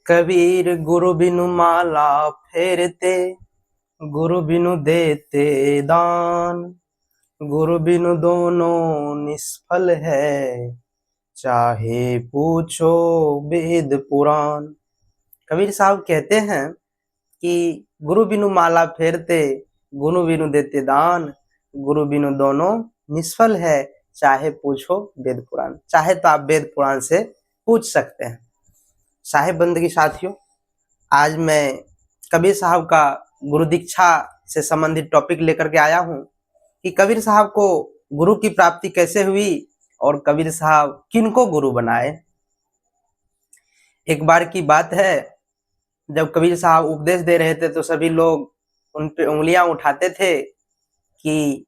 कबीर गुरु बिनु माला फेरते, गुरु बिनु देते दान, गुरु बिनु दोनों निष्फल है, चाहे पूछो वेद पुराण। कबीर साहब कहते हैं कि गुरु बिनु माला फेरते, गुरु बिनु देते दान, गुरु बिनु दोनों निष्फल है, चाहे पूछो वेद पुराण। चाहे तो आप वेद पुराण से पूछ सकते हैं। साहिब बंदगी साथियों, आज मैं कबीर साहब का गुरु दीक्षा से संबंधित टॉपिक लेकर के आया हूं कि कबीर साहब को गुरु की प्राप्ति कैसे हुई और कबीर साहब किनको गुरु बनाए। एक बार की बात है, जब कबीर साहब उपदेश दे रहे थे तो सभी लोग उन पे उंगलियां उठाते थे कि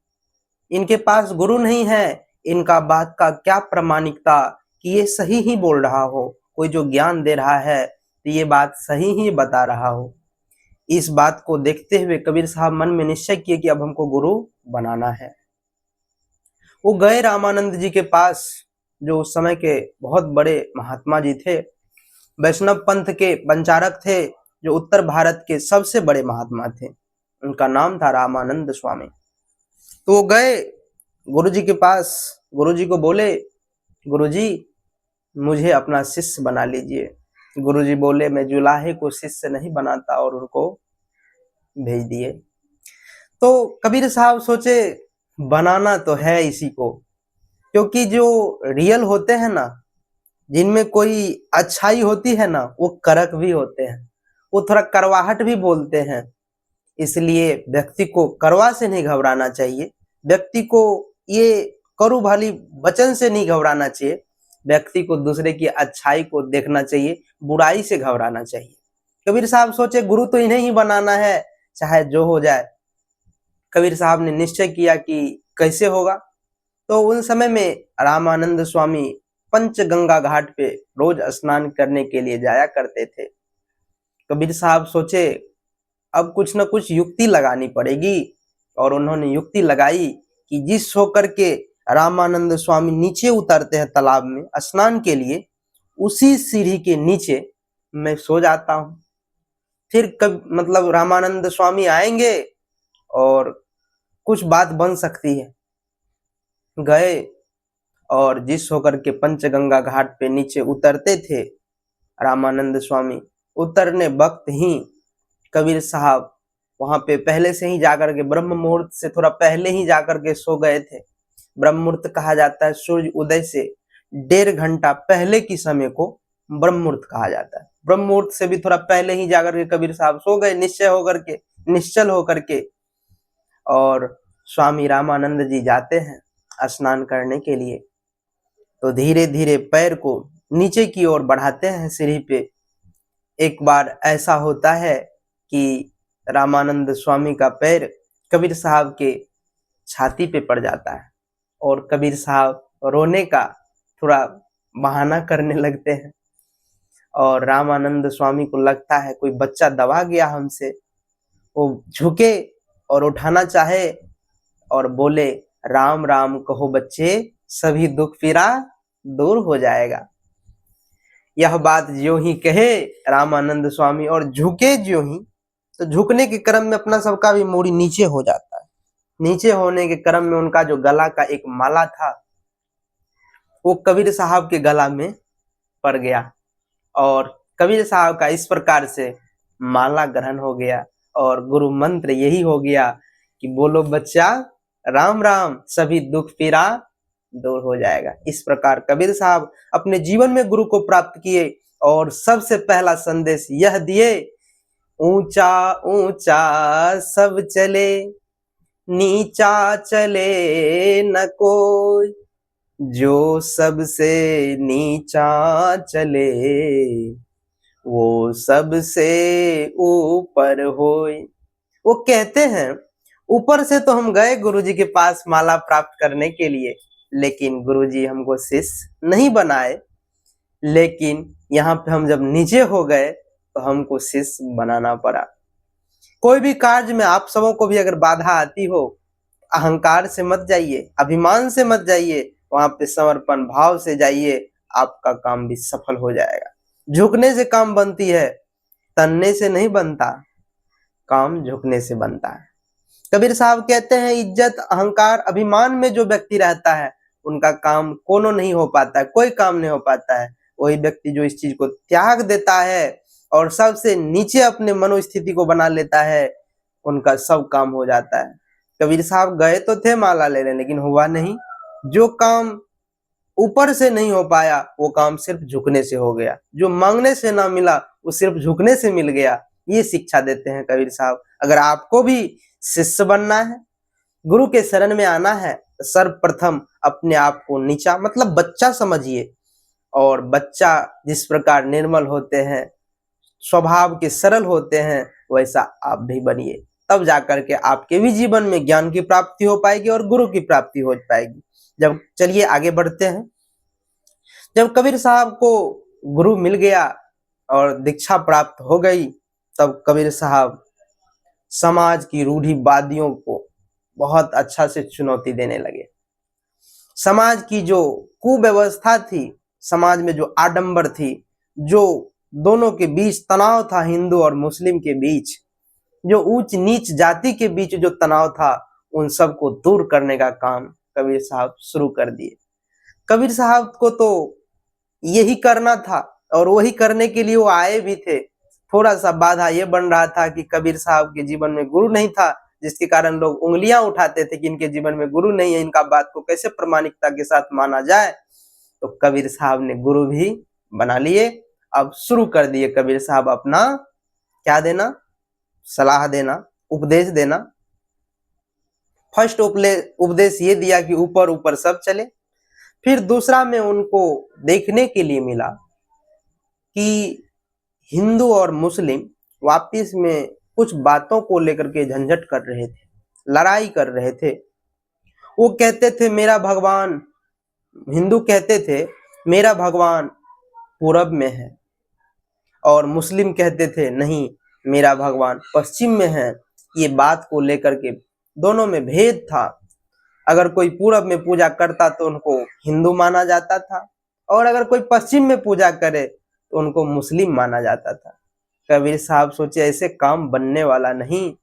इनके पास गुरु नहीं है, इनका बात का क्या प्रमाणिकता कि ये सही ही बोल रहा हो, कोई जो ज्ञान दे रहा है तो ये बात सही ही बता रहा हो। इस बात को देखते हुए कबीर साहब मन में निश्चय किए कि अब हमको गुरु बनाना है। वो गए रामानंद जी के पास, जो उस समय के बहुत बड़े महात्मा जी थे, वैष्णव पंथ के पंचारक थे, जो उत्तर भारत के सबसे बड़े महात्मा थे। उनका नाम था रामानंद स्वामी। तो वो गए गुरु जी के पास, गुरु जी को बोले, गुरु जी मुझे अपना शिष्य बना लीजिए। गुरु जी बोले, मैं जुलाहे को शिष्य नहीं बनाता, और उनको भेज दिए। तो कबीर साहब सोचे बनाना तो है इसी को, क्योंकि जो रियल होते हैं ना, जिनमें कोई अच्छाई होती है ना, वो करक भी होते हैं, वो थोड़ा करवाहट भी बोलते हैं। इसलिए व्यक्ति को करवा से नहीं घबराना चाहिए, व्यक्ति को ये करू भाली वचन से नहीं घबराना चाहिए, व्यक्ति को दूसरे की अच्छाई को देखना चाहिए, बुराई से घबराना चाहिए। कबीर साहब सोचे गुरु तो इन्हें ही बनाना है, चाहे जो हो जाए। कबीर साहब ने निश्चय किया कि कैसे होगा। तो उन समय में रामानंद स्वामी पंचगंगा घाट पे रोज स्नान करने के लिए जाया करते थे। कबीर साहब सोचे अब कुछ न कुछ युक्ति लगानी पड़ेगी, और उन्होंने युक्ति लगाई कि जिस होकर के रामानंद स्वामी नीचे उतरते हैं तालाब में स्नान के लिए, उसी सीढ़ी के नीचे मैं सो जाता हूं। फिर मतलब रामानंद स्वामी आएंगे और कुछ बात बन सकती है। गए और जिस होकर के पंचगंगा घाट पे नीचे उतरते थे रामानंद स्वामी, उतरने वक्त ही कबीर साहब वहां पे पहले से ही जाकर के ब्रह्म मुहूर्त से थोड़ा पहले ही जाकर के सो गए थे। ब्रह्म मुहूर्त कहा जाता है सूर्य उदय से 1.5 घंटा पहले की समय को ब्रह्म मुहूर्त कहा जाता है। ब्रह्म मुहूर्त से भी थोड़ा पहले ही जाकर के कबीर साहब सो गए, निश्चल होकर के। और स्वामी रामानंद जी जाते हैं स्नान करने के लिए, तो धीरे धीरे पैर को नीचे की ओर बढ़ाते हैं सीढ़ी पे। एक बार ऐसा होता है कि रामानंद स्वामी का पैर कबीर साहब के छाती पे पड़ जाता है, और कबीर साहब रोने का थोड़ा बहाना करने लगते हैं, और रामानंद स्वामी को लगता है कोई बच्चा दबा गया हमसे। वो झुके और उठाना चाहे और बोले, राम राम कहो बच्चे, सभी दुख पीड़ा दूर हो जाएगा। यह बात ज्यों ही कहे रामानंद स्वामी और झुके ज्यों ही, तो झुकने के क्रम में अपना सबका भी मूड़ी नीचे हो जाता है। नीचे होने के क्रम में उनका जो गला का एक माला था, वो कबीर साहब के गला में पड़ गया, और कबीर साहब का इस प्रकार से माला ग्रहण हो गया, और गुरु मंत्र यही हो गया कि बोलो बच्चा राम राम, सभी दुख पीड़ा दूर हो जाएगा। इस प्रकार कबीर साहब अपने जीवन में गुरु को प्राप्त किए, और सबसे पहला संदेश यह दिए, ऊंचा ऊंचा सब चले, नीचा चले न कोई, जो सबसे नीचा चले वो सबसे ऊपर होए। वो कहते हैं ऊपर से तो हम गए गुरुजी के पास माला प्राप्त करने के लिए, लेकिन गुरुजी हमको शिष्य नहीं बनाए, लेकिन यहाँ पे हम जब नीचे हो गए तो हमको शिष्य बनाना पड़ा। कोई भी कार्य में आप सबों को भी अगर बाधा आती हो, अहंकार से मत जाइए, अभिमान से मत जाइए, वहां पे समर्पण भाव से जाइए, आपका काम भी सफल हो जाएगा। झुकने से काम बनती है, तनने से नहीं बनता, काम झुकने से बनता है। कबीर साहब कहते हैं इज्जत, अहंकार, अभिमान में जो व्यक्ति रहता है उनका काम कोनो नहीं हो पाता है, कोई काम नहीं हो पाता है। वही व्यक्ति जो इस चीज को त्याग देता है और सबसे नीचे अपने मनोस्थिति को बना लेता है, उनका सब काम हो जाता है। कबीर साहब गए तो थे माला लेने, लेकिन हुआ नहीं। जो काम ऊपर से नहीं हो पाया वो काम सिर्फ झुकने से हो गया, जो मांगने से ना मिला वो सिर्फ झुकने से मिल गया। ये शिक्षा देते हैं कबीर साहब। अगर आपको भी शिष्य बनना है, गुरु के शरण में आना है, तो सर्वप्रथम अपने आप को नीचा मतलब बच्चा समझिए, और बच्चा जिस प्रकार निर्मल होते हैं, स्वभाव के सरल होते हैं, वैसा आप भी बनिए। तब जाकर के आपके भी जीवन में ज्ञान की प्राप्ति हो पाएगी और गुरु की प्राप्ति हो पाएगी। जब चलिए आगे बढ़ते हैं। जब कबीर साहब को गुरु मिल गया और दीक्षा प्राप्त हो गई, तब कबीर साहब समाज की रूढ़िवादियों को बहुत अच्छा से चुनौती देने लगे। समाज की जो कुव्यवस्था थी, समाज में जो आडंबर थी, जो दोनों के बीच तनाव था, हिंदू और मुस्लिम के बीच जो ऊंच नीच जाति के बीच जो तनाव था, उन सब को दूर करने का काम कबीर साहब शुरू कर दिए। कबीर साहब को तो यही करना था और वही करने के लिए वो आए भी थे। थोड़ा सा बाधा ये बन रहा था कि कबीर साहब के जीवन में गुरु नहीं था, जिसके कारण लोग उंगलियां उठाते थे कि इनके जीवन में गुरु नहीं है, इनका बात को कैसे प्रामाणिकता के साथ माना जाए। तो कबीर साहब ने गुरु भी बना लिए। अब शुरू कर दिए कबीर साहब अपना क्या देना, सलाह देना, उपदेश देना। फर्स्ट उपदेश ये दिया कि ऊपर ऊपर सब चले। फिर दूसरा में उनको देखने के लिए मिला कि हिंदू और मुस्लिम वापिस में कुछ बातों को लेकर के झंझट कर रहे थे, लड़ाई कर रहे थे। वो कहते थे मेरा भगवान, हिंदू कहते थे मेरा भगवान पूरब में है, और मुस्लिम कहते थे नहीं मेरा भगवान पश्चिम में है। ये बात को लेकर के दोनों में भेद था। अगर कोई पूरब में पूजा करता तो उनको हिंदू माना जाता था, और अगर कोई पश्चिम में पूजा करे तो उनको मुस्लिम माना जाता था। कबीर साहब सोचे ऐसे काम बनने वाला नहीं,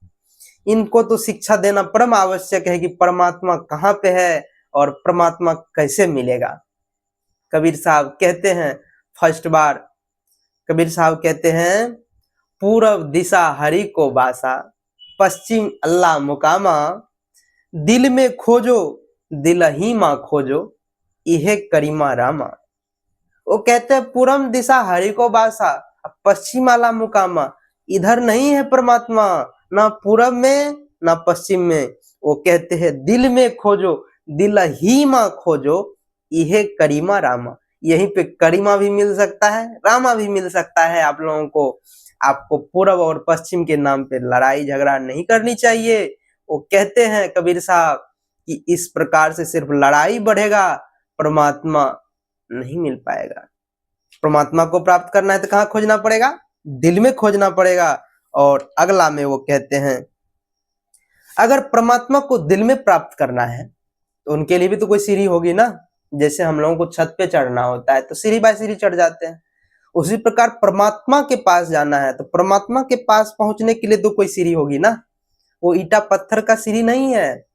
इनको तो शिक्षा देना परम आवश्यक है कि परमात्मा कहाँ पे है और परमात्मा कैसे मिलेगा। कबीर साहब कहते हैं, फर्स्ट बार कबीर साहब कहते हैं पूरब दिशा हरि को बासा, पश्चिम अल्लाह मुकामा, दिल में खोजो दिल ही माँ खोजो, इहे करीमा रामा। वो कहते हैं पूरब दिशा हरि को बासा, पश्चिम अल्लाह मुकामा, इधर नहीं है परमात्मा, ना पूरब में ना पश्चिम में। वो कहते हैं दिल में खोजो दिल ही माँ खोजो, इहे करीमा रामा। यहीं पे करीमा भी मिल सकता है, रामा भी मिल सकता है आप लोगों को। आपको पूरब और पश्चिम के नाम पे लड़ाई झगड़ा नहीं करनी चाहिए। वो कहते हैं कबीर साहब कि इस प्रकार से सिर्फ लड़ाई बढ़ेगा, परमात्मा नहीं मिल पाएगा। परमात्मा को प्राप्त करना है तो कहाँ खोजना पड़ेगा, दिल में खोजना पड़ेगा। और अगला में वो कहते हैं अगर परमात्मा को दिल में प्राप्त करना है तो उनके लिए भी तो कोई सीढ़ी होगी ना। जैसे हम लोगों को छत पे चढ़ना होता है तो सीढ़ी बाय सीढ़ी चढ़ जाते हैं, उसी प्रकार परमात्मा के पास जाना है तो परमात्मा के पास पहुंचने के लिए तो कोई सीढ़ी होगी ना। वो ईटा पत्थर का सीढ़ी नहीं है,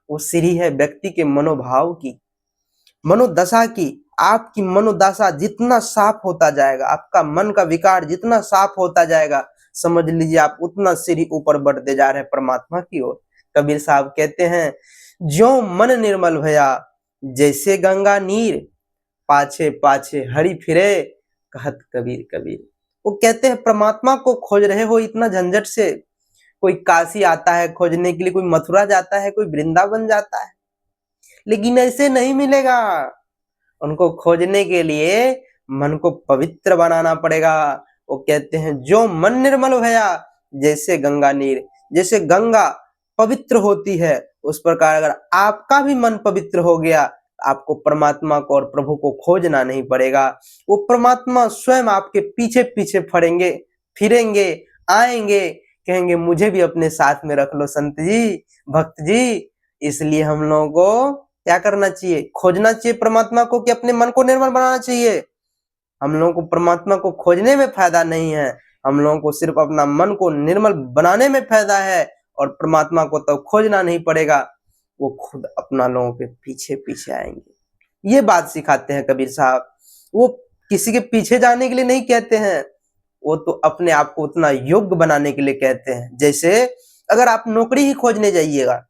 वो सीढ़ी है व्यक्ति के मनोभाव की, मनोदशा की। आपकी मनोदशा जितना साफ होता जाएगा, आपका मन का विकार जितना साफ होता जाएगा, समझ लीजिए आप उतना सीढ़ी ऊपर बढ़ते जा रहे हैं परमात्मा की ओर। कबीर साहब कहते हैं ज्यों मन निर्मल भया, जैसे गंगा नीर, पाछे पाछे हरि फिरे, कहत कबीर कबीर। वो कहते हैं परमात्मा को खोज रहे हो इतना झंझट से, कोई काशी आता है खोजने के लिए, कोई मथुरा जाता है, कोई वृंदावन जाता है, लेकिन ऐसे नहीं मिलेगा। उनको खोजने के लिए मन को पवित्र बनाना पड़ेगा। वो कहते हैं जो मन निर्मल भया, जैसे गंगा नीर, जैसे गंगा पवित्र होती है उस प्रकार अगर आपका भी मन पवित्र हो गया, आपको परमात्मा को और प्रभु को खोजना नहीं पड़ेगा। वो परमात्मा स्वयं आपके पीछे पीछे फिरेंगे, आएंगे, कहेंगे मुझे भी अपने साथ में रख लो संत जी, भक्त जी। इसलिए हम लोगों को क्या करना चाहिए, खोजना चाहिए परमात्मा को, कि अपने मन को निर्मल बनाना चाहिए। हम लोगों को परमात्मा को खोजने में फायदा नहीं है, हम लोगों को सिर्फ अपना मन को निर्मल बनाने में फायदा है। और परमात्मा को तो खोजना नहीं पड़ेगा, वो खुद अपना लोगों के पीछे पीछे आएंगे। ये बात सिखाते हैं कबीर साहब। वो किसी के पीछे जाने के लिए नहीं कहते हैं, वो तो अपने आप को उतना योग्य बनाने के लिए कहते हैं। जैसे अगर आप नौकरी ही खोजने जाइएगा,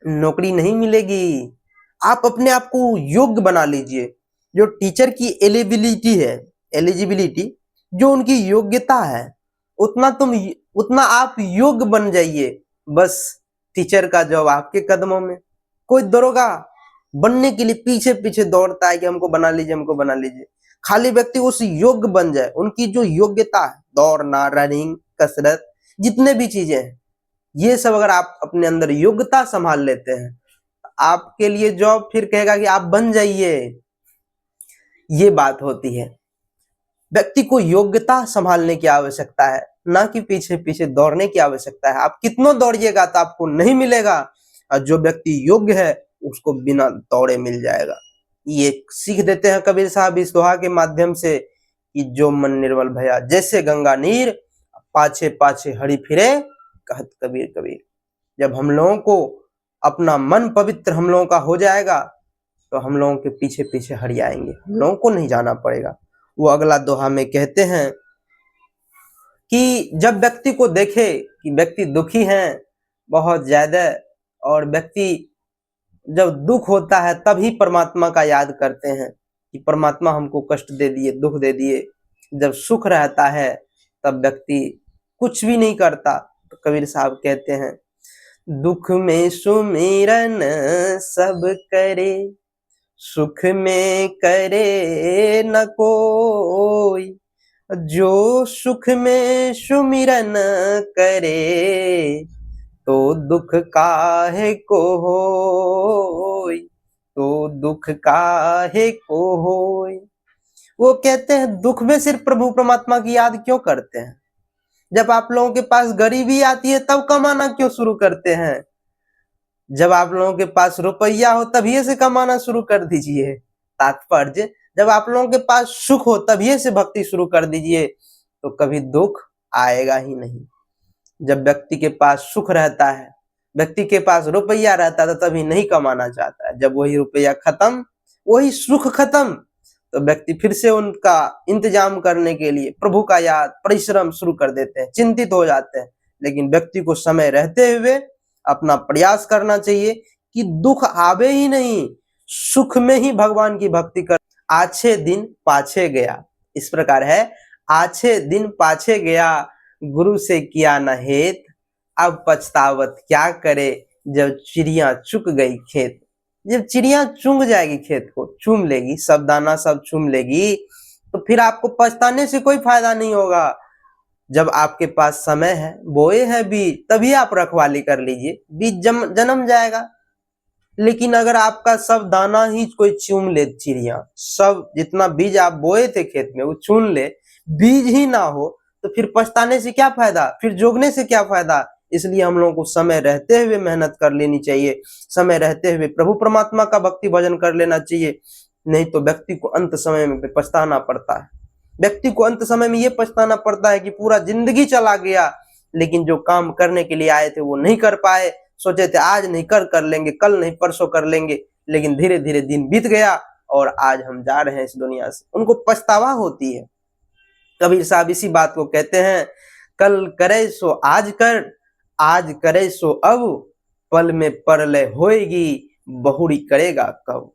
नौकरी नहीं मिलेगी। आप अपने आप को योग्य बना लीजिए। जो टीचर की एलिजिबिलिटी जो उनकी योग्यता है, उतना आप योग्य बन जाइए। बस टीचर का जॉब आपके कदमों में। कोई दरोगा बनने के लिए पीछे पीछे दौड़ता है कि हमको बना लीजिए, हमको बना लीजिए। खाली व्यक्ति उस योग्य बन जाए, उनकी जो योग्यता है, दौड़ना, रनिंग, कसरत, जितने भी चीजें हैं, ये सब अगर आप अपने अंदर योग्यता संभाल लेते हैं, आपके लिए जॉब फिर कहेगा कि आप बन जाइए। ये बात होती है। व्यक्ति को योग्यता संभालने की आवश्यकता है, ना कि पीछे पीछे दौड़ने की आवश्यकता है। आप कितना दौड़िएगा तो आपको नहीं मिलेगा, और जो व्यक्ति योग्य है उसको बिना दौड़े मिल जाएगा। ये सीख देते हैं कबीर साहब इस दोहा के माध्यम से कि जो मन निर्मल भया जैसे गंगा नीर, पाछे पाछे हरि फिरे, कहत कबीर कबीर। जब हम लोगों को अपना मन पवित्र हम लोगों का हो जाएगा तो हम लोगों के पीछे पीछे हरि आएंगे, हम लोगों को नहीं जाना पड़ेगा। वो अगला दोहा में कहते हैं कि जब व्यक्ति को देखे कि व्यक्ति दुखी है बहुत ज्यादा, और व्यक्ति जब दुख होता है तभी परमात्मा का याद करते हैं कि परमात्मा हमको कष्ट दे दिए, दुख दे दिए। जब सुख रहता है तब व्यक्ति कुछ भी नहीं करता। तो कबीर साहब कहते हैं, दुख में सुमिरन सब करे, सुख में करे न कोई। जो सुख में सुमिरन करे, तो दुख काहे को होई, तो दुख काहे को होई। वो कहते हैं दुख में सिर्फ प्रभु परमात्मा की याद क्यों करते हैं? जब आप लोगों के पास गरीबी आती है तब कमाना क्यों शुरू करते हैं? जब आप लोगों के पास रुपया हो तभी से कमाना शुरू कर दीजिए। तात्पर्य, जब आप लोगों के पास सुख हो तभी से भक्ति शुरू कर दीजिए, तो कभी दुख आएगा ही नहीं। जब व्यक्ति के पास सुख रहता है, व्यक्ति के पास रुपया रहता है, तो तभी नहीं कमाना चाहता है। जब वही रुपया खत्म, वही सुख खत्म, तो व्यक्ति फिर से उनका इंतजाम करने के लिए प्रभु का याद, परिश्रम शुरू कर देते हैं, चिंतित हो जाते हैं। लेकिन व्यक्ति को समय रहते हुए अपना प्रयास करना चाहिए कि दुख आवे ही नहीं, सुख में ही भगवान की भक्ति कर। आछे दिन पाछे गया, इस प्रकार है, आछे दिन पाछे गया, गुरु से किया न हेत, अब पछतावत क्या करे, जब चिड़िया चुग गई खेत। जब चिड़िया चुंग जाएगी, खेत को चूम लेगी, सब दाना सब चूम लेगी, तो फिर आपको पछताने से कोई फायदा नहीं होगा। जब आपके पास समय है, बोए हैं बीज, तभी आप रखवाली कर लीजिए, बीज जन्म जाएगा। लेकिन अगर आपका सब दाना ही कोई चूम ले, चिड़िया सब जितना बीज आप बोए थे खेत में वो चुन ले, बीज ही ना हो, तो फिर पछताने से क्या फायदा, फिर जोगने से क्या फायदा। इसलिए हम लोगों को समय रहते हुए मेहनत कर लेनी चाहिए, समय रहते हुए प्रभु परमात्मा का भक्ति भजन कर लेना चाहिए। नहीं तो व्यक्ति को अंत समय में पछताना पड़ता है। व्यक्ति को अंत समय में ये पछताना पड़ता है कि पूरा जिंदगी चला गया, लेकिन जो काम करने के लिए आए थे वो नहीं कर पाए। सोचे थे आज नहीं कर लेंगे, कल नहीं परसों कर लेंगे, लेकिन धीरे धीरे दिन बीत गया और आज हम जा रहे हैं इस दुनिया से। उनको पछतावा होती है। कबीर साहब इसी बात को कहते हैं, कल करे सो आज कर, आज करे सो अब, पल में परलय होएगी, बहुरी करेगा कब।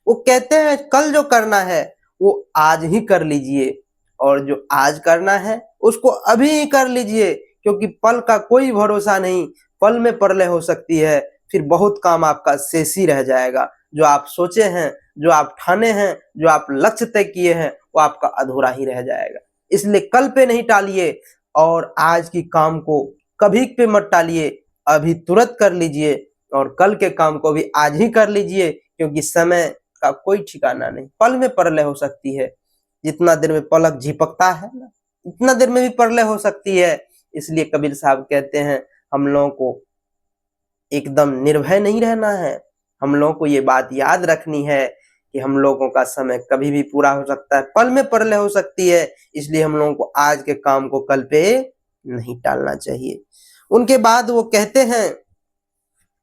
वो कहते हैं कल जो करना है वो आज ही कर लीजिए, और जो आज करना है उसको अभी ही कर लीजिए, क्योंकि पल का कोई भरोसा नहीं, पल में परलय हो सकती है। फिर बहुत काम आपका शेष ही रह जाएगा। जो आप सोचे हैं, जो आप ठाने हैं, जो आप लक्ष्य तय किए हैं, वो आपका अधूरा ही रह जाएगा। इसलिए कल पे नहीं टालिए, और आज की काम को कभी पे मत टालिए, अभी तुरंत कर लीजिए, और कल के काम को भी आज ही कर लीजिए, क्योंकि समय का कोई ठिकाना नहीं, पल में परलय हो सकती है। जितना देर में पलक झिपकता है ना, इतना देर में भी परलय हो सकती है। इसलिए कबीर साहब कहते हैं हम लोगों को एकदम निर्भय नहीं रहना है। हम लोगों को ये बात याद रखनी है कि हम लोगों का समय कभी भी पूरा हो सकता है, पल में प्रलय हो सकती है, इसलिए हम लोगों को आज के काम को कल पे नहीं टालना चाहिए। उनके बाद वो कहते हैं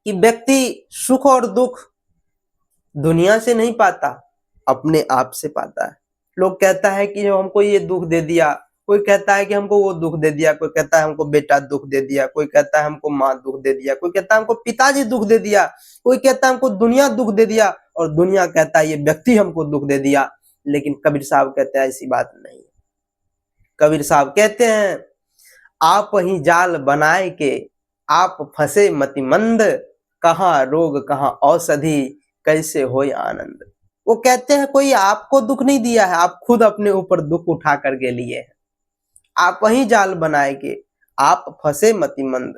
कि व्यक्ति सुख और दुख दुनिया से नहीं पाता, अपने आप से पाता है। लोग कहता है कि जो हमको ये दुख दे दिया, कोई कहता है कि हमको वो दुख दे दिया, कोई कहता है हमको बेटा दुख दे दिया, कोई कहता है हमको माँ दुख दे दिया, कोई कहता है हमको पिताजी दुख दे दिया, कोई कहता है हमको दुनिया दुख दे दिया, और दुनिया कहता है ये व्यक्ति हमको दुख दे दिया। लेकिन कबीर साहब कहते हैं ऐसी बात नहीं। कबीर साहब कहते हैं आप ही जाल बनाए के आप फंसे मतिमंद, कहाँ रोग कहाँ औषधि, कैसे होय आनंद। वो कहते हैं कोई आपको दुख नहीं दिया है, आप खुद अपने ऊपर दुख उठा करके लिए हैं। आप ही जाल बनाए के आप फंसे मतिमंद,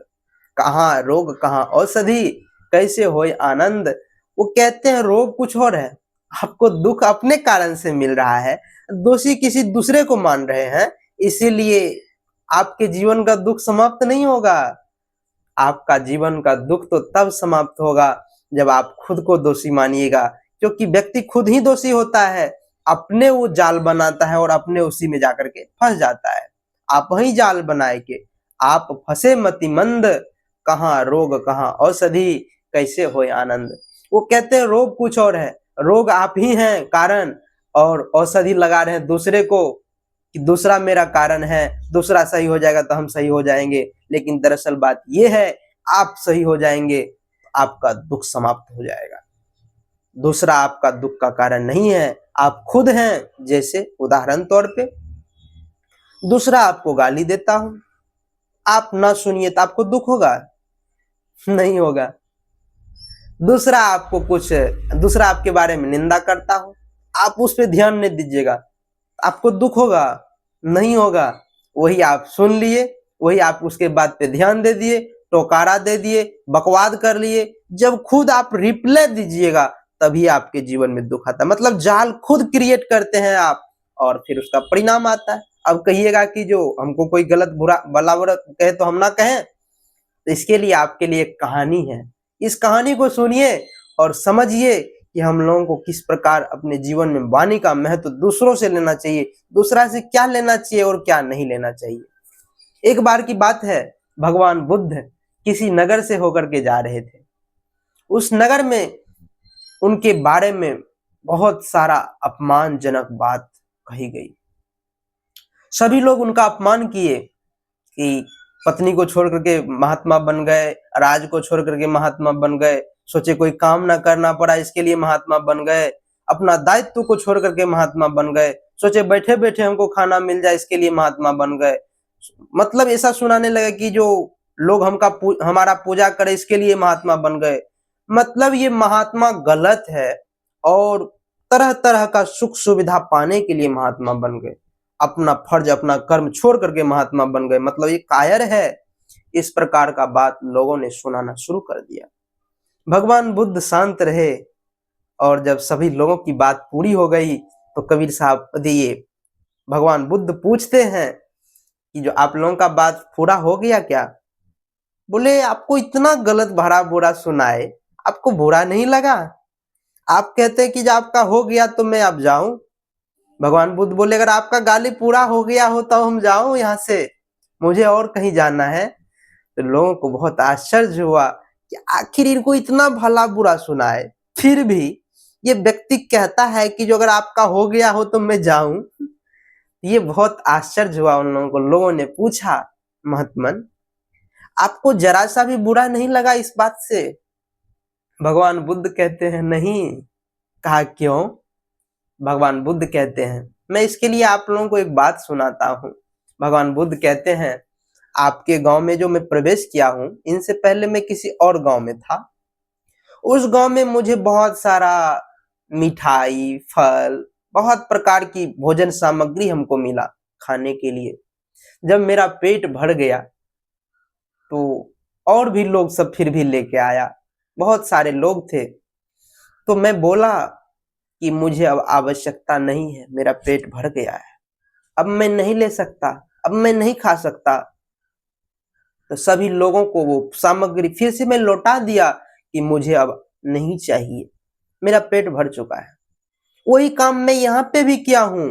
कहाँ रोग कहाँ औषधि, कैसे होय आनंद। वो कहते हैं रोग कुछ और है, आपको दुख अपने कारण से मिल रहा है, दोषी किसी दूसरे को मान रहे हैं, इसीलिए आपके जीवन का दुख समाप्त नहीं होगा। आपका जीवन का दुख तो तब समाप्त होगा जब आप खुद को दोषी मानिएगा, क्योंकि व्यक्ति खुद ही दोषी होता है, अपने वो जाल बनाता है और अपने उसी में जाकर के फंस जाता है। आप ही जाल बनाए के आप फंसे मतिमंद, कहाँ रोग कहाँ औषधि, कैसे होय आनंद। वो कहते हैं रोग कुछ और है, रोग आप ही हैं कारण, और औषधि लगा रहे हैं दूसरे को कि दूसरा मेरा कारण है, दूसरा सही हो जाएगा तो हम सही हो जाएंगे। लेकिन दरअसल बात यह है आप सही हो जाएंगे तो आपका दुख समाप्त हो जाएगा। दूसरा आपका दुख का कारण नहीं है, आप खुद हैं। जैसे उदाहरण तौर पे दूसरा आपको गाली देता हूं, आप ना सुनिए तो आपको दुख होगा? नहीं होगा। दूसरा आपको कुछ दूसरा आपके बारे में निंदा करता हो, आप उस पर ध्यान नहीं दीजिएगा, आपको दुख होगा? नहीं होगा। वही आप सुन लिए, वही आप उसके बात पे ध्यान दे दिए, टोकारा दे दिए, बकवाद कर लिए, जब खुद आप रिप्लाई दीजिएगा तभी आपके जीवन में दुख आता है। मतलब जाल खुद क्रिएट करते हैं आप, और फिर उसका परिणाम आता है। अब कहिएगा कि जो हमको कोई गलत बुरा भला बुरा कहे तो हम ना कहें, तो इसके लिए आपके लिए एक कहानी है। इस कहानी को सुनिए और समझिए कि हम लोगों को किस प्रकार अपने जीवन में वाणी का महत्व दूसरों से लेना चाहिए, दूसरा से क्या लेना चाहिए और क्या नहीं लेना चाहिए। एक बार की बात है, भगवान बुद्ध किसी नगर से होकर के जा रहे थे। उस नगर में उनके बारे में बहुत सारा अपमानजनक बात कही गई। सभी लोग उनका अपमान किए कि पत्नी को छोड़ करके महात्मा बन गए, राज को छोड़ करके महात्मा बन गए, सोचे कोई काम ना करना पड़ा इसके लिए महात्मा बन गए, अपना दायित्व को छोड़ करके महात्मा बन गए, सोचे बैठे बैठे हमको खाना मिल जाए इसके लिए महात्मा बन गए। मतलब ऐसा सुनाने लगे कि जो लोग हमारा पूजा करे इसके लिए महात्मा बन गए। मतलब ये महात्मा गलत है, और तरह तरह का सुख सुविधा पाने के लिए महात्मा बन गए, अपना फर्ज अपना कर्म छोड़ करके महात्मा बन गए, मतलब ये कायर है। इस प्रकार का बात लोगों ने सुनाना शुरू कर दिया। भगवान बुद्ध शांत रहे, और जब सभी लोगों की बात पूरी हो गई तो कबीर साहब दिए भगवान बुद्ध पूछते हैं कि जो आप लोगों का बात पूरा हो गया क्या? बोले आपको इतना गलत भरा बुरा सुनाए, आपको बुरा नहीं लगा? आप कहते कि जब आपका हो गया तो मैं अब जाऊं। भगवान बुद्ध बोले अगर आपका गाली पूरा हो गया हो तो हम जाऊं यहाँ से, मुझे और कहीं जाना है। तो लोगों को बहुत आश्चर्य हुआ कि आखिर इनको इतना भला बुरा सुनाए, फिर भी ये व्यक्ति कहता है कि जो अगर आपका हो गया हो तो मैं जाऊं। ये बहुत आश्चर्य हुआ उन लोगों को। लोगों ने पूछा महात्मन आपको जरा सा भी बुरा नहीं लगा इस बात से? भगवान बुद्ध कहते हैं नहीं। कहा क्यों? भगवान बुद्ध कहते हैं मैं इसके लिए आप लोगों को एक बात सुनाता हूँ। भगवान बुद्ध कहते हैं आपके गांव में जो मैं प्रवेश किया हूँ, इनसे पहले मैं किसी और गांव में था। उस गांव में मुझे बहुत सारा मिठाई, फल, बहुत प्रकार की भोजन सामग्री हमको मिला खाने के लिए। जब मेरा पेट भर गया तो और भी लोग सब फिर भी लेके आया, बहुत सारे लोग थे। तो मैं बोला कि मुझे अब आवश्यकता नहीं है, मेरा पेट भर गया है, अब मैं नहीं ले सकता, अब मैं नहीं खा सकता। तो सभी लोगों को वो सामग्री फिर से मैं लौटा दिया कि मुझे अब नहीं चाहिए, मेरा पेट भर चुका है। वही काम मैं यहाँ पे भी किया हूँ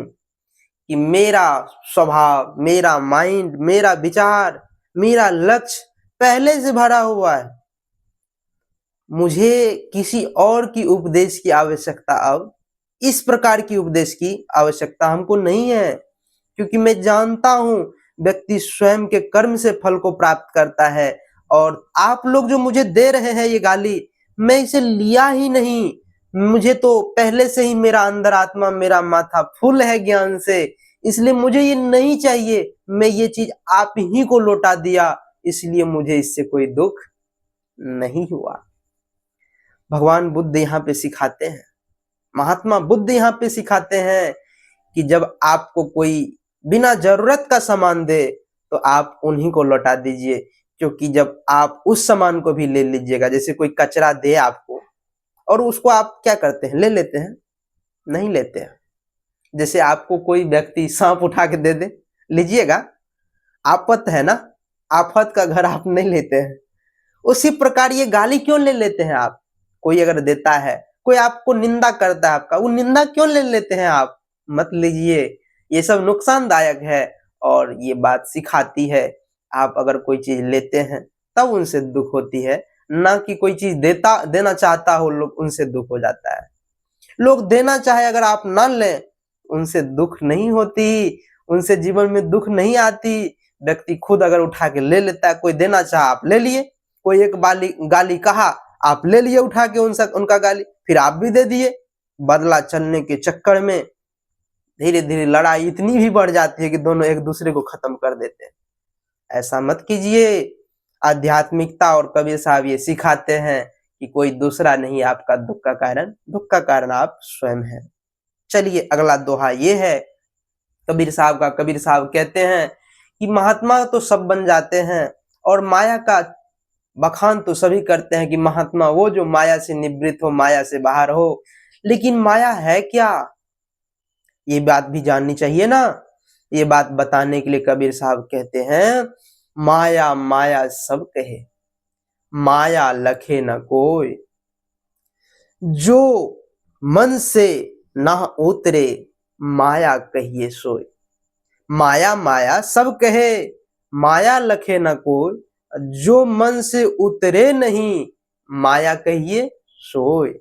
कि मेरा स्वभाव, मेरा माइंड, मेरा विचार, मेरा लक्ष्य पहले से भरा हुआ है। मुझे किसी और की उपदेश की आवश्यकता, अब इस प्रकार की उपदेश की आवश्यकता हमको नहीं है, क्योंकि मैं जानता हूं व्यक्ति स्वयं के कर्म से फल को प्राप्त करता है। और आप लोग जो मुझे दे रहे हैं ये गाली, मैं इसे लिया ही नहीं। मुझे तो पहले से ही मेरा अंदर आत्मा, मेरा माथा फुल है ज्ञान से, इसलिए मुझे ये नहीं चाहिए। मैं ये चीज आप ही को लौटा दिया, इसलिए मुझे इससे कोई दुख नहीं हुआ। भगवान बुद्ध यहाँ पे सिखाते हैं, महात्मा बुद्ध यहाँ पे सिखाते हैं कि जब आपको कोई बिना जरूरत का सामान दे तो आप उन्हीं को लौटा दीजिए, क्योंकि जब आप उस सामान को भी ले लीजिएगा, जैसे कोई कचरा दे आपको और उसको आप क्या करते हैं, ले लेते हैं? नहीं लेते हैं। जैसे आपको कोई व्यक्ति सांप उठा के दे दे, लीजिएगा? आफत है ना, आफत का घर आप नहीं लेते हैं। उसी प्रकार ये गाली क्यों ले लेते हैं आप? कोई अगर देता है, कोई आपको निंदा करता है आपका, वो निंदा क्यों ले लेते हैं आप? मत लीजिए, ये सब नुकसानदायक है। और ये बात सिखाती है, आप अगर कोई चीज लेते हैं तब उनसे दुख होती है, ना कि कोई चीज देना चाहता हो लोग उनसे दुख हो जाता है। लोग देना चाहे अगर आप ना लें, उनसे दुख नहीं होती, उनसे जीवन में दुख नहीं आती। व्यक्ति खुद अगर उठा के ले लेता है, कोई देना चाहा आप ले लिए, कोई एक गाली कहा आप ले लिए उठा के उनका गाली, फिर आप भी दे दिए। बदला चलने के चक्कर में धीरे धीरे लड़ाई इतनी भी बढ़ जाती है कि दोनों एक दूसरे को खत्म कर देते हैं। ऐसा मत कीजिए। आध्यात्मिकता और कबीर साहब ये सिखाते हैं कि कोई दूसरा नहीं आपका दुख का कारण आप स्वयं हैं। चलिए अगला दोहा ये है कबीर साहब का। कबीर साहब कहते हैं कि महात्मा तो सब बन जाते हैं और माया का बखान तो सभी करते हैं कि महात्मा वो जो माया से निवृत्त हो, माया से बाहर हो। लेकिन माया है क्या, ये बात भी जाननी चाहिए ना। ये बात बताने के लिए कबीर साहब कहते हैं, माया माया सब कहे, माया लखे न कोई, जो मन से ना उतरे, माया कहिए सोए। माया माया सब कहे, माया लखे न कोई, जो मन से उतरे नहीं, माया कहिए सोए।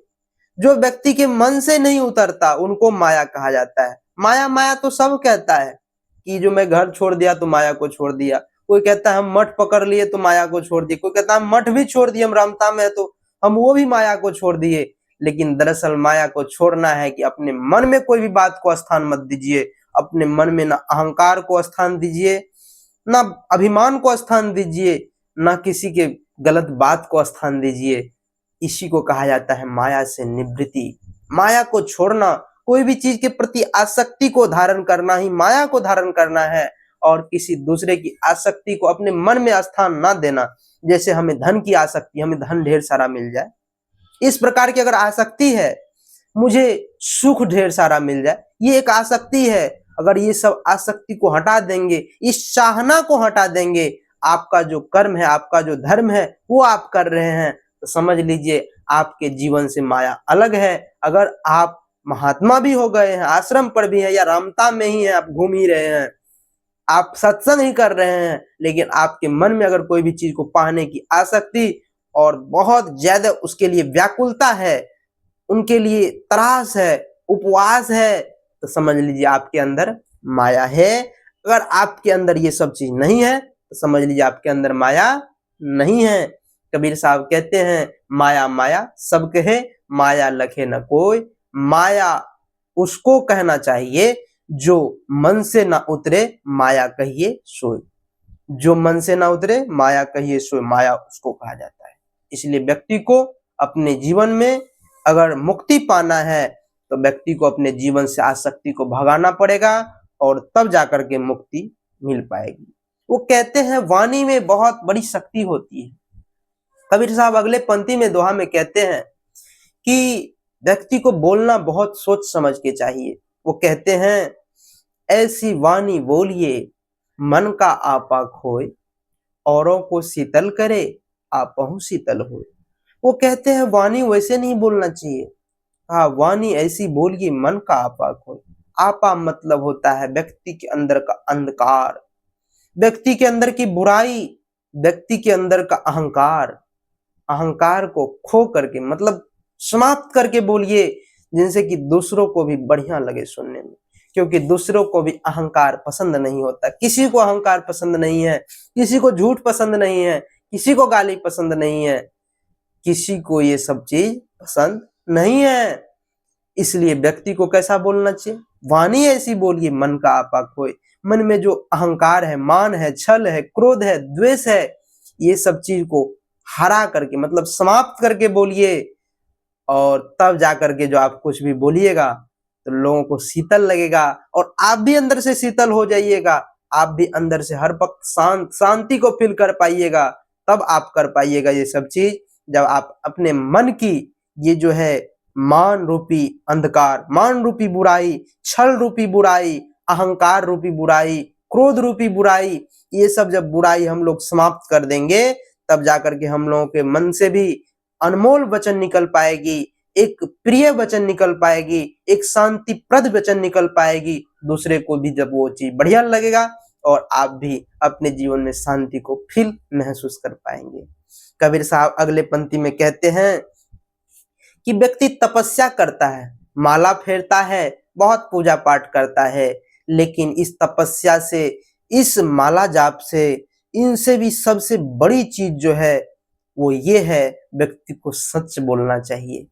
जो व्यक्ति के मन से नहीं उतरता उनको माया कहा जाता है। माया माया तो सब कहता है कि जो मैं घर छोड़ दिया तो माया को छोड़ दिया। कोई कहता है हम मठ पकड़ लिए तो माया को छोड़ दिए। कोई कहता है हम मठ भी छोड़ दिए, हम रामता में है तो हम वो भी माया को छोड़ दिए। लेकिन दरअसल माया को छोड़ना है कि अपने मन में कोई भी बात को स्थान मत दीजिए। अपने मन में ना अहंकार को स्थान दीजिए, ना अभिमान को स्थान दीजिए, ना किसी के गलत बात को स्थान दीजिए। इसी को कहा जाता है माया से निवृत्ति। माया को छोड़ना, कोई भी चीज के प्रति आसक्ति को धारण करना ही माया को धारण करना है, और किसी दूसरे की आसक्ति को अपने मन में स्थान ना देना। जैसे हमें धन की आसक्ति, हमें धन ढेर सारा मिल जाए, इस प्रकार की अगर आसक्ति है, मुझे सुख ढेर सारा मिल जाए, ये एक आसक्ति है। अगर ये सब आसक्ति को हटा देंगे, इस चाहना को हटा देंगे, आपका जो कर्म है, आपका जो धर्म है वो आप कर रहे हैं, तो समझ लीजिए आपके जीवन से माया अलग है। अगर आप महात्मा भी हो गए हैं, आश्रम पर भी हैं, या रामता में ही हैं, आप घूम ही रहे हैं, आप सत्संग ही कर रहे हैं, लेकिन आपके मन में अगर कोई भी चीज को पाने की आसक्ति और बहुत ज्यादा उसके लिए व्याकुलता है, उनके लिए त्रास है, उपवास है, तो समझ लीजिए आपके अंदर माया है। अगर आपके अंदर ये सब चीज नहीं है तो समझ लीजिए आपके अंदर माया नहीं है। कबीर साहब कहते हैं माया माया सब कहे, माया लखे न कोई। माया उसको कहना चाहिए जो मन से ना उतरे, माया कहिए सोए। जो मन से ना उतरे, माया कहिए सोए, माया उसको कहा जाता है। इसलिए व्यक्ति को अपने जीवन में अगर मुक्ति पाना है तो व्यक्ति को अपने जीवन से आसक्ति को भगाना पड़ेगा, और तब जाकर के मुक्ति मिल पाएगी। वो कहते हैं वाणी में बहुत बड़ी शक्ति होती है। कबीर साहब अगले पंक्ति में दोहा में कहते हैं कि व्यक्ति को बोलना बहुत सोच समझ के चाहिए। वो कहते हैं ऐसी वाणी बोलिए मन का आपा खोए, औरों को शीतल करे आपहु शीतल होए। वो कहते हैं वाणी वैसे नहीं बोलना चाहिए, कहा वाणी ऐसी बोलिए मन का आपा खोए। आपा मतलब होता है व्यक्ति के अंदर का अंधकार, व्यक्ति के अंदर की बुराई, व्यक्ति के अंदर का अहंकार। अहंकार को खो करके मतलब समाप्त करके बोलिए, जिनसे कि दूसरों को भी बढ़िया लगे सुनने में, क्योंकि दूसरों को भी अहंकार पसंद नहीं होता। किसी को अहंकार पसंद नहीं है, किसी को झूठ पसंद नहीं है, किसी को गाली पसंद नहीं है, किसी को ये सब चीज पसंद नहीं है। इसलिए व्यक्ति को कैसा बोलना चाहिए? वाणी ऐसी बोलिए मन का आपा खोए। मन में जो अहंकार है, मान है, छल है, क्रोध है, द्वेष है, ये सब चीज को हरा करके मतलब समाप्त करके बोलिए। और तब जाकर के जो आप कुछ भी बोलिएगा तो लोगों को शीतल लगेगा और आप भी अंदर से शीतल हो जाइएगा। आप भी अंदर से हर वक्त शांति को फील कर पाइएगा। तब आप कर पाइएगा ये सब चीज, जब आप अपने मन की ये जो है मान रूपी अंधकार, मान रूपी बुराई, छल रूपी बुराई, अहंकार रूपी बुराई, क्रोध रूपी बुराई, ये सब जब बुराई हम लोग समाप्त कर देंगे, तब जाकर के हम लोगों के मन से भी अनमोल वचन निकल पाएगी, एक प्रिय वचन निकल पाएगी, एक शांतिप्रद वचन निकल पाएगी। दूसरे को भी जब वो चीज बढ़िया लगेगा और आप भी अपने जीवन में शांति को फील महसूस कर पाएंगे। कबीर साहब अगले पंक्ति में कहते हैं कि व्यक्ति तपस्या करता है, माला फेरता है, बहुत पूजा पाठ करता है, लेकिन इस तपस्या से, इस माला जाप से, इनसे भी सबसे बड़ी चीज जो है वो ये है, व्यक्ति को सच बोलना चाहिए।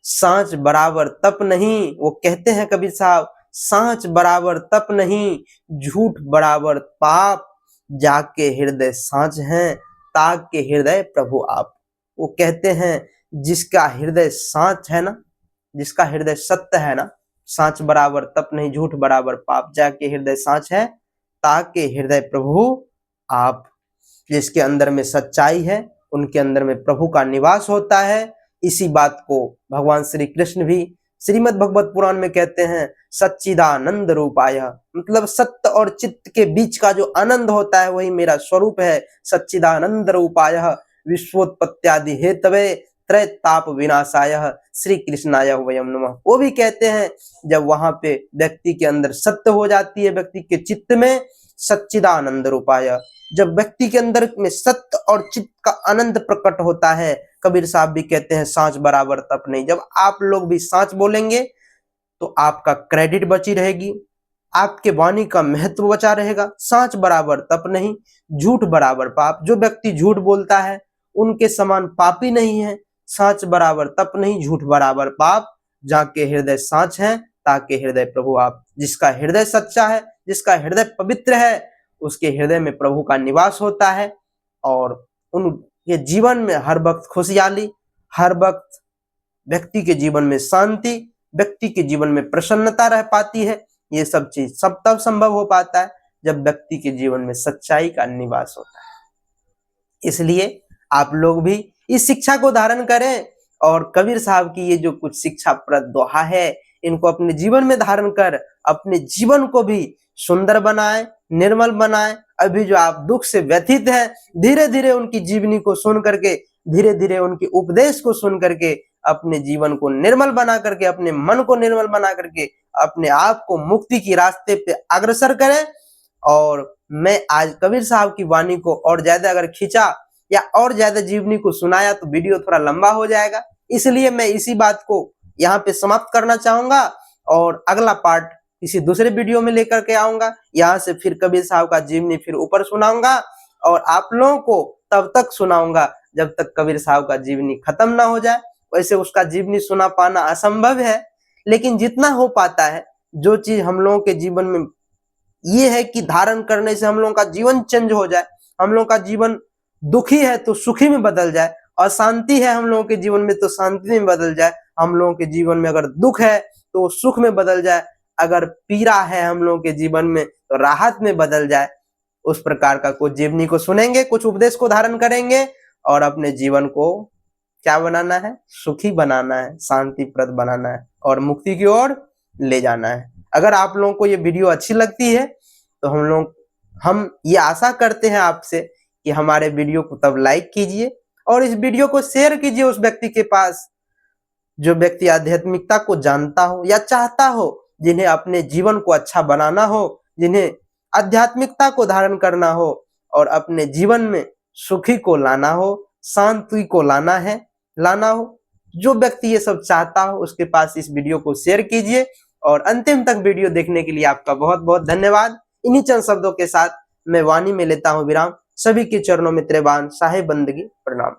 सांच बराबर तप नहीं, वो कहते हैं कबीर साहब, सांच बराबर तप नहीं, झूठ बराबर पाप, जाके हृदय सांच हैं, ताक के हृदय प्रभु आप। वो कहते हैं जिसका हृदय सांच है ना, जिसका हृदय सत्य है ना, सांच बराबर तप नहीं, झूठ बराबर पाप, जाके हृदय सांच है, ताके हृदय प्रभु आप। जिसके अंदर में सच्चाई है उनके अंदर में प्रभु का निवास होता है। इसी बात को भगवान श्री कृष्ण भी श्रीमद् भगवत पुराण में कहते हैं, सच्चिदानंद रूपाय, मतलब सत्य और चित्त के बीच का जो आनंद होता है वही मेरा स्वरूप है। सच्चिदानंद रूपाय विश्वोत्पत्त्यादि हेतवे त्रैताप विनाशाय श्री कृष्णाय वयम नमः। वो भी कहते हैं जब वहां पे व्यक्ति के अंदर सत्य हो जाती है, व्यक्ति के चित्त में सच्चिदानंद रूपाय, जब व्यक्ति के अंदर में सत्य और चित्त का आनंद प्रकट होता है, कबीर साहब भी कहते हैं सांच बराबर तप नहीं। जब आप लोग भी सांच बोलेंगे तो आपका क्रेडिट बची रहेगी, आपके वाणी का महत्व बचा रहेगा। सांच बराबर तप नहीं, झूठ बराबर पाप, जो व्यक्ति झूठ बोलता है उनके समान पापी नहीं है। सांच बराबर तप नहीं, झूठ बराबर पाप, जाके हृदय सांच है, ताके हृदय प्रभु आप। जिसका हृदय सच्चा है, जिसका हृदय पवित्र है, उसके हृदय में प्रभु का निवास होता है और उनके जीवन में हर वक्त खुशहाली, हर वक्त व्यक्ति के जीवन में शांति, व्यक्ति के जीवन में प्रसन्नता रह पाती है। ये सब चीज सब तब संभव हो पाता है जब व्यक्ति के जीवन में सच्चाई का निवास होता है। इसलिए आप लोग भी इस शिक्षा को धारण करें और कबीर साहब की ये जो कुछ शिक्षाप्रद दोहा है इनको अपने जीवन में धारण कर अपने जीवन को भी सुंदर बनाएं, निर्मल बनाएं। अभी जो आप दुख से व्यथित हैं, धीरे धीरे उनकी जीवनी को सुन करके, धीरे धीरे उनके उपदेश को सुन करके अपने जीवन को निर्मल बना करके, अपने मन को निर्मल बना करके अपने आप को मुक्ति की रास्ते पे अग्रसर करें। और मैं आज कबीर साहब की वाणी को और ज्यादा अगर खींचा या और ज्यादा जीवनी को सुनाया तो वीडियो थोड़ा लंबा हो जाएगा, इसलिए मैं इसी बात को यहाँ पे समाप्त करना चाहूंगा और अगला पार्ट किसी दूसरे वीडियो में लेकर के आऊंगा। यहाँ से फिर कबीर साहब का जीवनी फिर ऊपर सुनाऊंगा और आप लोगों को तब तक सुनाऊंगा जब तक कबीर साहब का जीवनी खत्म ना हो जाए। वैसे उसका जीवनी सुना पाना असंभव है, लेकिन जितना हो पाता है, जो चीज हम लोगों के जीवन में ये है कि धारण करने से हम लोगों का जीवन चेंज हो जाए, हम लोगों का जीवन दुखी है तो सुखी में बदल जाए, अशांति है हम लोगों के जीवन में तो शांति में बदल जाए, हम लोगों के जीवन में अगर दुख है तो सुख में बदल जाए, अगर पीड़ा है हम लोगों के जीवन में तो राहत में बदल जाए। उस प्रकार का कुछ जीवनी को सुनेंगे, कुछ उपदेश को धारण करेंगे और अपने जीवन को क्या बनाना है? सुखी बनाना है, शांतिप्रद बनाना है और मुक्ति की ओर ले जाना है। अगर आप लोगों को ये वीडियो अच्छी लगती है तो हम ये आशा करते हैं आपसे कि हमारे वीडियो को तब लाइक कीजिए और इस वीडियो को शेयर कीजिए उस व्यक्ति के पास जो व्यक्ति आध्यात्मिकता को जानता हो या चाहता हो, जिन्हें अपने जीवन को अच्छा बनाना हो, जिन्हें आध्यात्मिकता को धारण करना हो और अपने जीवन में सुखी को लाना हो, शांति को लाना हो, जो व्यक्ति ये सब चाहता हो उसके पास इस वीडियो को शेयर कीजिए। और अंतिम तक वीडियो देखने के लिए आपका बहुत बहुत धन्यवाद। इन्हीं चंद शब्दों के साथ मैं वाणी में लेता हूं विराम। सभी के चरणों में त्रेबान साहे बंदगी प्रणाम।